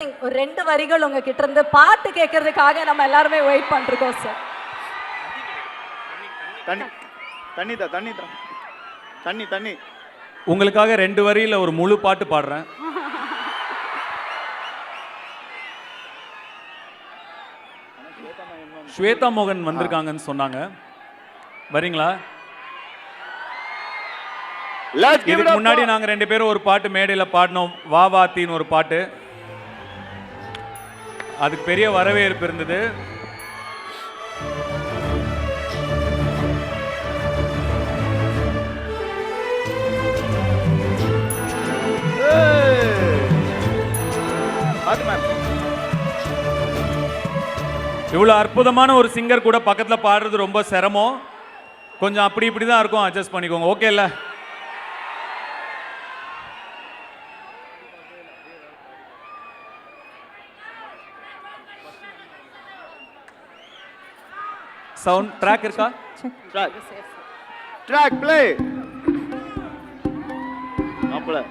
ஒரு 2 வரிகள் உங்ககிட்ட இருந்து பாட்டு கேட்கறதுக்காக நம்ம எல்லாருமே வெயிட் பண்ணிருக்கோம் சார். தண்ணி உங்களுக்காக 2 வரியில ஒரு முழு பாட்டு பாடுறேன். ஸ்வேதா மோகன் வந்திருக்காங்கன்னு சொன்னாங்க, வரீங்களா? இதுக்கு முன்னாடி நாங்க 2 பேரும் ஒரு பாட்டு மேடையில பாடினோம், வா வாத்தின்னு ஒரு பாட்டு. அதுக்கு பெரிய வரவேற்பு இருந்தது. இவ்வளவு அற்புதமான ஒரு சிங்கர் கூட பக்கத்துல பாடுறது ரொம்ப சிரமம். கொஞ்சம் அப்படி இப்படி தான் இருக்கும், அட்ஜஸ்ட் பண்ணிக்கோங்க. ஓகே இல்ல? சவுண்ட் ட்ராக் இருக்கா? Track play. மாப்ள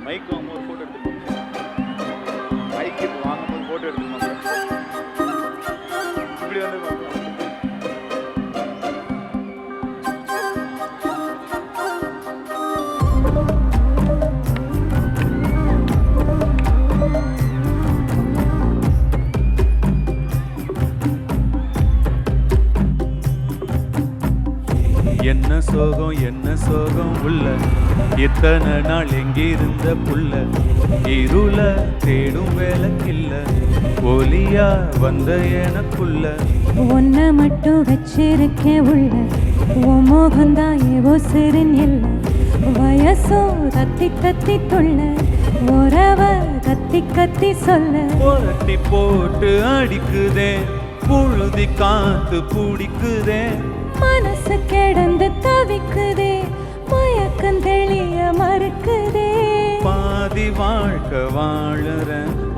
மைக் வாங்க ஒரு போட்டோ எடுத்துக்கோங்க. மைக் வாங்கும்போது போட்டோ எடுத்துக்கோங்க. இப்படி வந்து என்ன சோகம் உள்ள, இத்தனை நாள் எங்கிருந்த புள்ள, இருள தேடும் வேலைக்கில்ல, ஒலியா வந்த எனக்குள்ள, ஒன்ன மட்டும் வச்சிருக்கேன் உள்ள, உன் மோகந்தான் ஏவோ சிறின் இல்ல, வயசோ தத்தி தத்தி தொல்ல, உறவ கத்தி கத்தி சொல்ல, போட்டி போட்டு அடிக்குதே, புழுதி காத்து பிடிக்குதே, மனசு கிடந்து தவிக்குதே, மயக்கம் தெளிய மறுக்குதே, பாதி வாழ்க்கை வாழற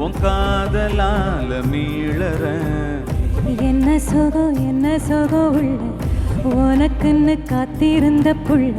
உன் காதலால மீளற, என்ன சோகம் உள்ள, உனக்குன்னு காத்திருந்த புள்ள,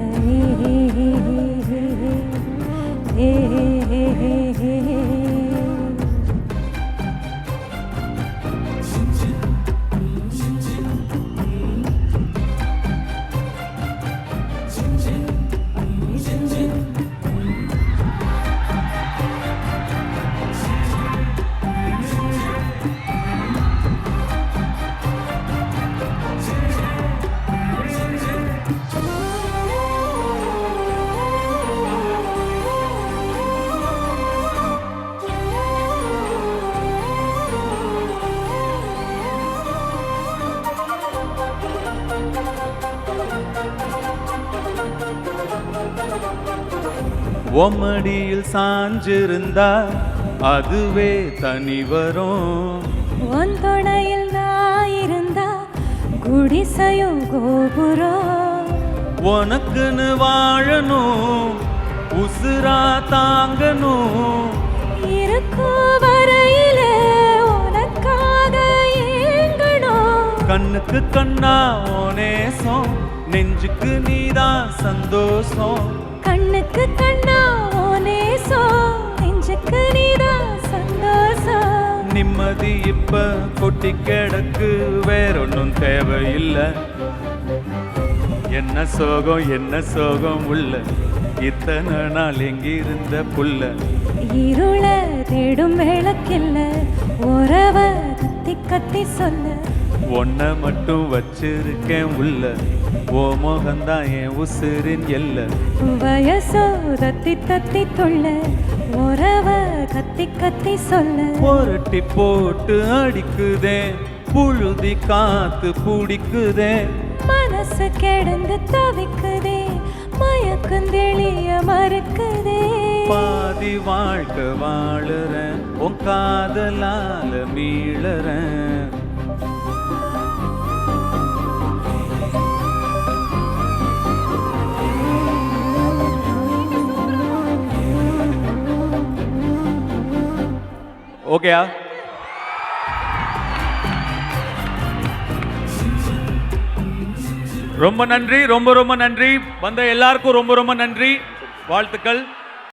ஒம்மடியில் சாஞ்சிருந்தா அதுவே தனி வரும், உன் துணையில் நான் இருந்தா குடிசையும் கோபுரம், உனக்குன்னு வாழணும் உசுரா தாங்கணும், இருக்கும் வரையில உனக்காக ஏங்கணும், கண்ணுக்கு கண்ணா நேசம், நெஞ்சுக்கு நீதான் சந்தோஷம், கண்ணுக்கு கண்ணா நேசம், நெஞ்சுக்கு நீதான் சந்தோஷம், நிம்மதி இப்ப கொட்டி கிடக்கு, வேறொன்னும் தேவையில்லை, என்ன சோகம் உள்ள, இத்தனை நாள் எங்கிருந்த புள்ள, இருள தேடும் விளக்கில்ல, உறவ கத்தி கத்தி சொல்ல, ஒன்ன மட்டும் வச்சிருக்கேன் உள்ள, ஓ மோகந்தான் என் உசிரின் எல்ல, வயசோ தத்தி தத்தி தொல்ல, உறவ கத்தி கத்தி சொல்ல, புரட்டி போட்டு அடிக்குதே, புழுதி காத்து பிடிக்குதே, மனசு கிடந்து தவிக்குதே, மயக்கம் தெளிய மறுக்குதே, பாதி வாழ்க்கை வாழறேன் உன் காதலால மீளறேன். ஓகேயா? ரொம்ப நன்றி, ரொம்ப நன்றி. வந்த எல்லாருக்கும் ரொம்ப நன்றி, வாழ்த்துக்கள்.